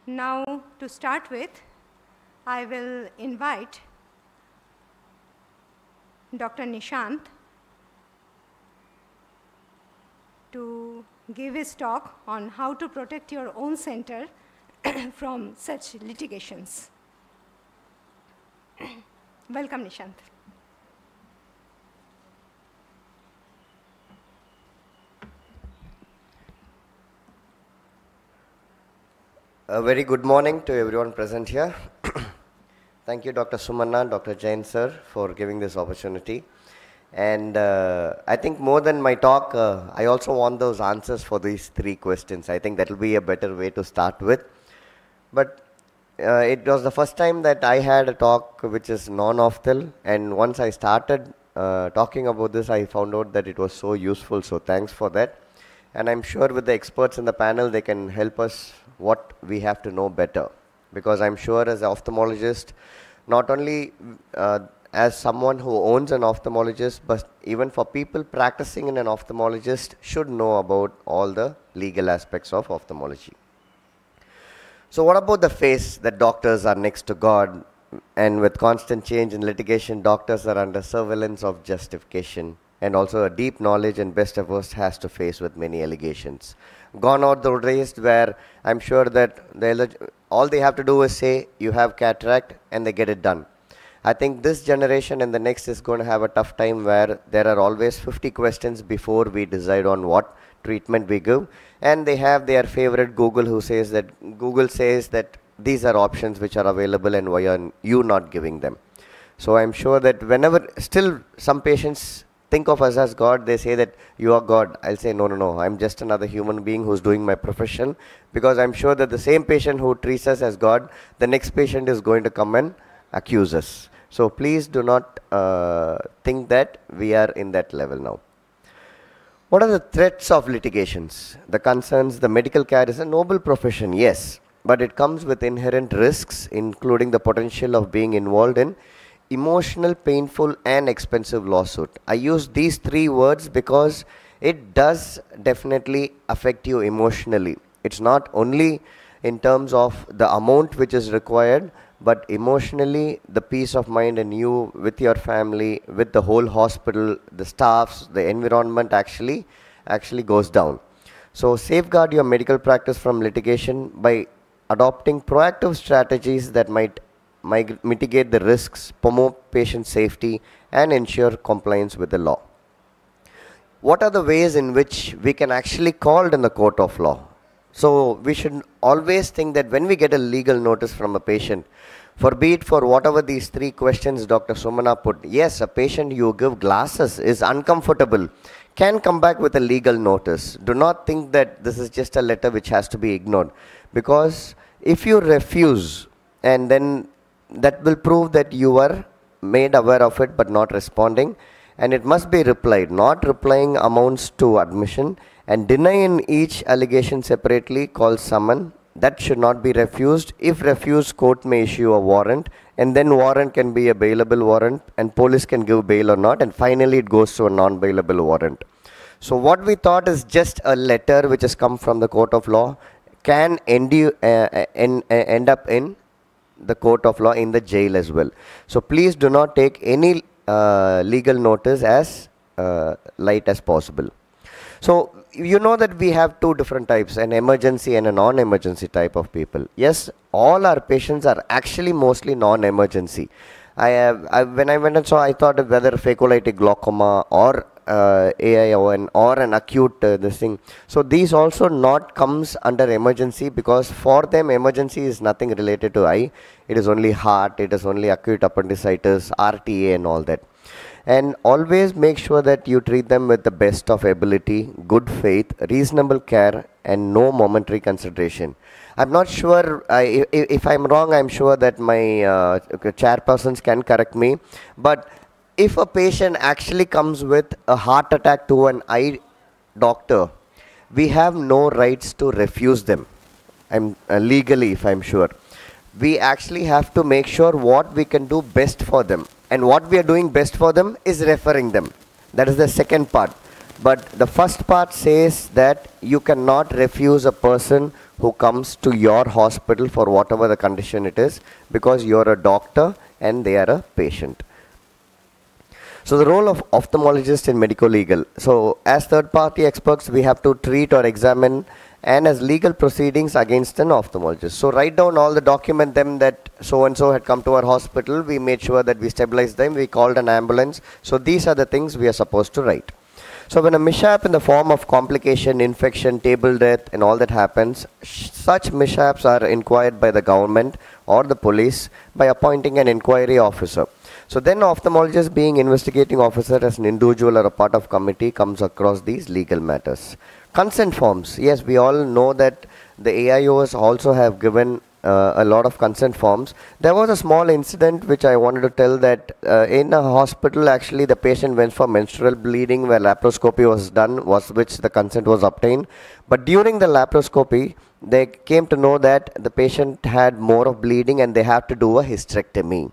Now, to start with, I will invite Dr. Nishanth to give his talk on how to protect your own center from such litigations. Welcome, Nishanth. A very good morning to everyone present here. Thank you, Dr. Sumana, Dr. Jain sir, for giving this opportunity. And I think more than my talk, I also want those answers for these 3 questions. I think that will be a better way to start with. But it was the first time that I had a talk which is non-ophthal, and once I started talking about this, I found out that it was so useful, so thanks for that. And I'm sure with the experts in the panel, they can help us what we have to know better. Because I'm sure as an ophthalmologist, not only as someone who owns an ophthalmologist, but even for people practicing in an ophthalmologist should know about all the legal aspects of ophthalmology. So what about the phase that doctors are next to God, and with constant change in litigation, doctors are under surveillance of justification, and also a deep knowledge and best efforts has to face with many allegations. Gone out the days where I'm sure that all they have to do is say, you have cataract, and they get it done. I think this generation and the next is going to have a tough time where there are always 50 questions before we decide on what treatment we give. And they have their favorite Google says that these are options which are available and why are you not giving them. So I'm sure that whenever still some patients think of us as God, they say that you are God. I'll say, no, I'm just another human being who's doing my profession, because I'm sure that the same patient who treats us as God, the next patient is going to come and accuse us. So please do not think that we are in that level now. What are the threats of litigations? The concerns, the medical care is a noble profession, yes, but it comes with inherent risks, including the potential of being involved in emotional, painful, and expensive lawsuit. I use these 3 words because it does definitely affect you emotionally. It's not only in terms of the amount which is required, but emotionally, the peace of mind and you with your family, with the whole hospital, the staffs, the environment actually goes down. So safeguard your medical practice from litigation by adopting proactive strategies that might mitigate the risks, promote patient safety, and ensure compliance with the law. What are the ways in which we can actually call in the court of law? So we should always think that when we get a legal notice from a patient, for whatever these 3 questions Dr. Sumana put, yes, a patient you give glasses is uncomfortable, can come back with a legal notice. Do not think that this is just a letter which has to be ignored, because if you refuse, and then that will prove that you were made aware of it but not responding, and it must be replied. Not replying amounts to admission, and denying each allegation separately calls summon. That should not be refused. If refused, court may issue a warrant, and then warrant can be a bailable warrant, and police can give bail or not, and finally it goes to a non-bailable warrant. So what we thought is just a letter which has come from the court of law can end up in the court of law in the jail as well. So please do not take any legal notice as light as possible. So you know that we have 2 different types, an emergency and a non-emergency type of people. Yes, all our patients are actually mostly non-emergency. When I went and saw, I thought of whether phacolytic glaucoma or AION or an acute this thing. So these also not comes under emergency, because for them emergency is nothing related to eye. It is only heart, it is only acute appendicitis, RTA and all that. And always make sure that you treat them with the best of ability, good faith, reasonable care, and no momentary consideration. I'm not sure, if I'm wrong, I'm sure that my chairpersons can correct me. But if a patient actually comes with a heart attack to an eye doctor, we have no rights to refuse them. Legally, if I'm sure. We actually have to make sure what we can do best for them. And what we are doing best for them is referring them. That is the second part. But the first part says that you cannot refuse a person who comes to your hospital for whatever the condition it is, because you're a doctor and they are a patient. So the role of ophthalmologist in medico legal. So as third party experts, we have to treat or examine and as legal proceedings against an ophthalmologist. So write down all the, document them that so and so had come to our hospital. We made sure that we stabilized them. We called an ambulance. So these are the things we are supposed to write. So when a mishap in the form of complication, infection, table death and all that happens, such mishaps are inquired by the government or the police by appointing an inquiry officer. So then ophthalmologist, being investigating officer as an individual or a part of committee, comes across these legal matters. Consent forms. Yes, we all know that the AIOs also have given a lot of consent forms. There was a small incident which I wanted to tell, that in a hospital actually the patient went for menstrual bleeding where laparoscopy was done, which the consent was obtained. But during the laparoscopy, they came to know that the patient had more of bleeding and they have to do a hysterectomy.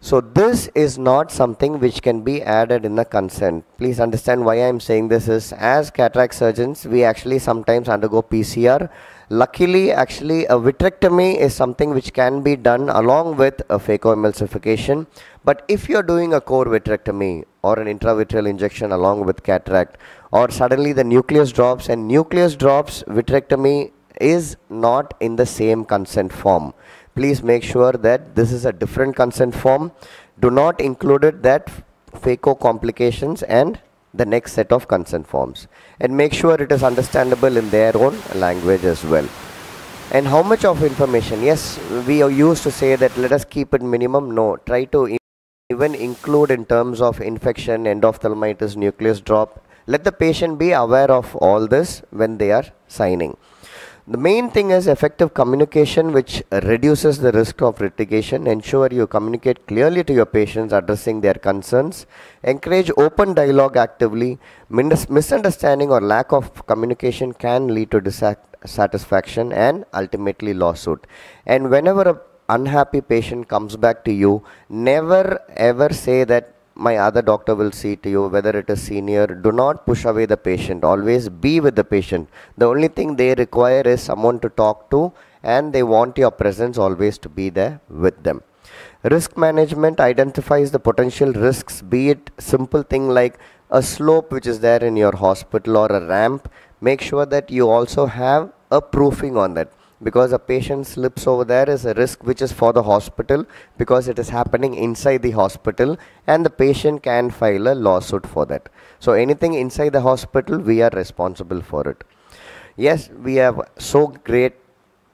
So this is not something which can be added in the consent. Please understand why I am saying this is, as cataract surgeons, we actually sometimes undergo PCR. Luckily, actually, a vitrectomy is something which can be done along with a phacoemulsification. But if you're doing a core vitrectomy or an intravitreal injection along with cataract, or suddenly the nucleus drops, and nucleus drops vitrectomy is not in the same consent form. Please make sure that this is a different consent form. Do not include it that phaco complications and the next set of consent forms, and make sure it is understandable in their own language as well. And how much of information? Yes, we are used to say that let us keep it minimum. No, try to even include in terms of infection, endophthalmitis, nucleus drop. Let the patient be aware of all this when they are signing. The main thing is effective communication, which reduces the risk of litigation. Ensure you communicate clearly to your patients, addressing their concerns. Encourage open dialogue actively. Misunderstanding or lack of communication can lead to dissatisfaction and ultimately lawsuit. And whenever an unhappy patient comes back to you, never ever say that my other doctor will see to you, whether it is senior. Do not push away the patient. Always be with the patient. The only thing they require is someone to talk to, and they want your presence always to be there with them. Risk management identifies the potential risks, be it simple thing like a slope which is there in your hospital or a ramp. Make sure that you also have a proofing on that, because a patient slips over there is a risk which is for the hospital, because it is happening inside the hospital and the patient can file a lawsuit for that. So anything inside the hospital, we are responsible for it. Yes, we have so great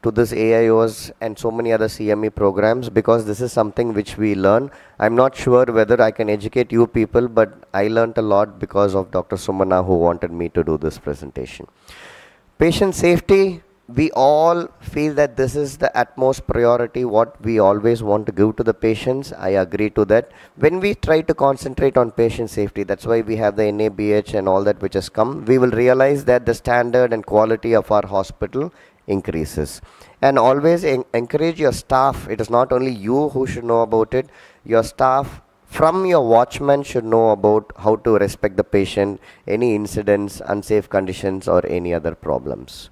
to this AIOs and so many other CME programs, because this is something which we learn. I'm not sure whether I can educate you people, but I learned a lot because of Dr. Sumana, who wanted me to do this presentation. Patient safety. We all feel that this is the utmost priority, what we always want to give to the patients. I agree to that. When we try to concentrate on patient safety, that's why we have the NABH and all that which has come, we will realize that the standard and quality of our hospital increases. And always encourage your staff. It is not only you who should know about it. Your staff, from your watchman, should know about how to respect the patient, any incidents, unsafe conditions or any other problems.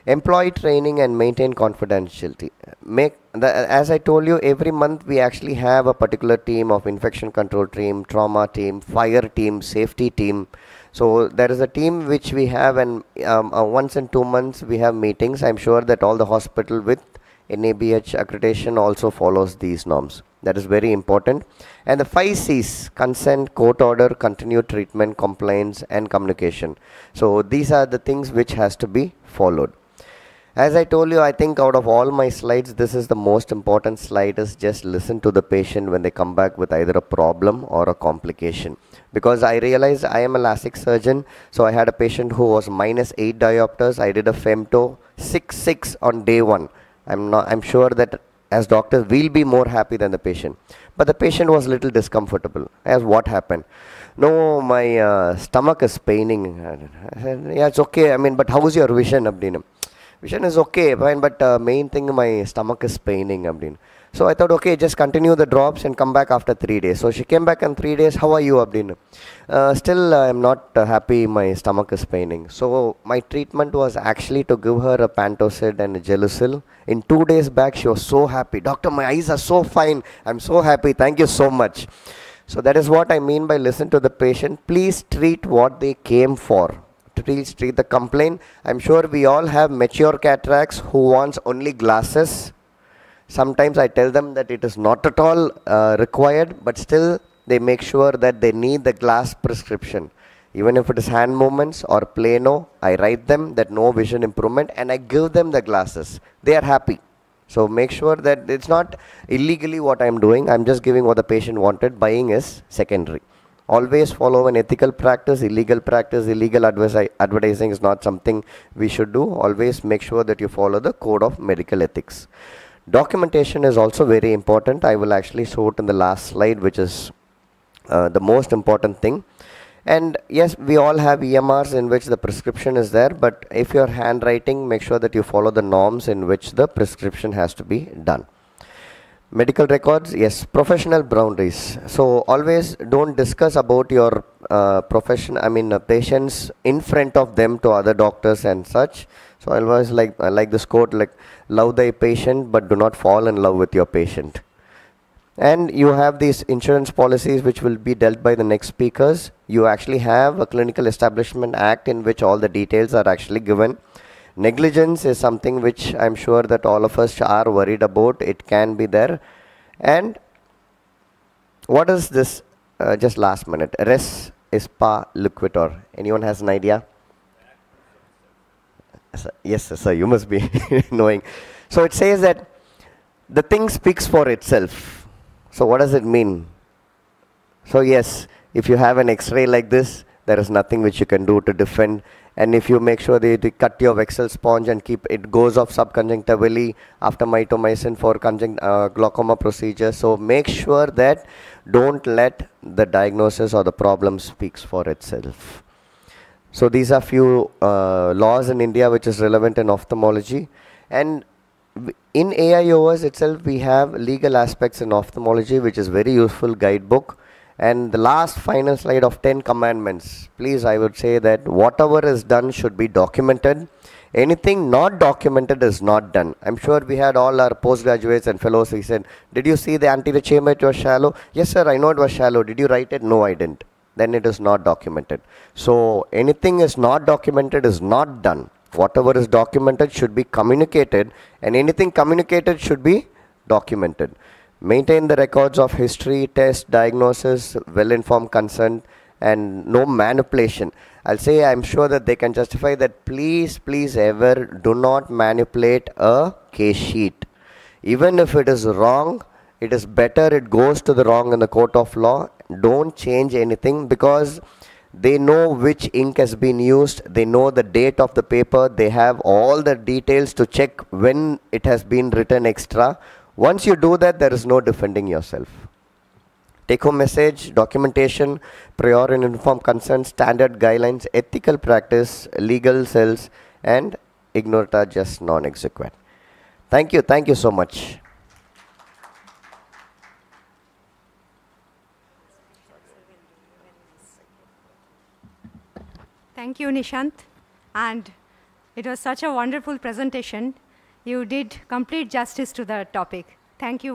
Employee training and maintain confidentiality. As I told you, every month we actually have a particular team of infection control team, trauma team, fire team, safety team. So there is a team which we have, and once in 2 months we have meetings. I'm sure that all the hospital with NABH accreditation also follows these norms. That is very important. And the 5 C's: consent, court order, continued treatment, compliance and communication. So these are the things which has to be followed. As I told you, I think out of all my slides, this is the most important slide, is just listen to the patient when they come back with either a problem or a complication. Because I realized I am a LASIK surgeon, so I had a patient who was -8 diopters. I did a femto 6.6 on day 1. I'm sure that as doctors, we'll be more happy than the patient. But the patient was a little discomfortable. As what happened? No, my stomach is paining. I said, yeah, it's okay. I mean, but how's your vision? Vision is okay, fine, but main thing, my stomach is paining. So I thought, okay, just continue the drops and come back after 3 days. So she came back in 3 days. How are you, Abdin? Still, I'm not happy. My stomach is paining. So my treatment was actually to give her a Pantocid and a Gelusil. In 2 days back, she was so happy. Doctor, my eyes are so fine. I'm so happy. Thank you so much. So that is what I mean by listen to the patient. Please treat what they came for. Please treat the complaint. I'm sure we all have mature cataracts who wants only glasses. Sometimes I tell them that it is not at all required, but still they make sure that they need the glass prescription. Even if it is hand movements or plano, I write them that no vision improvement and I give them the glasses. They are happy. So make sure that it's not illegally what I'm doing. I'm just giving what the patient wanted. Buying is secondary. Always follow an ethical practice. Illegal advertising is not something we should do. Always make sure that you follow the code of medical ethics. Documentation is also very important. I will actually show it in the last slide, which is the most important thing. And yes, we all have EMRs in which the prescription is there, but if you're handwriting, make sure that you follow the norms in which the prescription has to be done. Medical records, yes, professional boundaries. So always don't discuss about your patients in front of them to other doctors and such. So I always like this quote, like, love thy patient, but do not fall in love with your patient. And you have these insurance policies which will be dealt by the next speakers. You actually have a Clinical Establishment Act in which all the details are actually given. Negligence is something which I'm sure that all of us are worried about. It can be there. And what is this? Just last minute. Res ispa liquitor. Anyone has an idea? Yes, sir, you must be knowing. So it says that the thing speaks for itself. So what does it mean? So yes, if you have an X-ray like this, there is nothing which you can do to defend. And if you make sure that you cut your vexel sponge and keep it goes off subconjunctivally after mitomycin for glaucoma procedure. So make sure that don't let the diagnosis or the problem speaks for itself. So these are few laws in India which is relevant in ophthalmology. And in AIOS itself, we have legal aspects in ophthalmology, which is very useful guidebook. And the last final slide of 10 commandments. Please, I would say that whatever is done should be documented. Anything not documented is not done. I'm sure we had all our postgraduates and fellows. We said, did you see the anterior chamber? It was shallow. Yes, sir, I know it was shallow. Did you write it? No, I didn't. Then it is not documented. So anything is not documented is not done. Whatever is documented should be communicated, and anything communicated should be documented. Maintain the records of history, test, diagnosis, well-informed consent, and no manipulation. I'll say I'm sure that they can justify that. Please, please ever do not manipulate a case sheet. Even if it is wrong, it is better it goes to the wrong in the court of law. Don't change anything, because they know which ink has been used, they know the date of the paper, they have all the details to check when it has been written extra. Once you do that, there is no defending yourself. Take home message, documentation, prior and informed consent, standard guidelines, ethical practice, legal cells, and ignorata just non exequat. Thank you so much. Thank you, Nishanth. And it was such a wonderful presentation. You did complete justice to the topic. Thank you.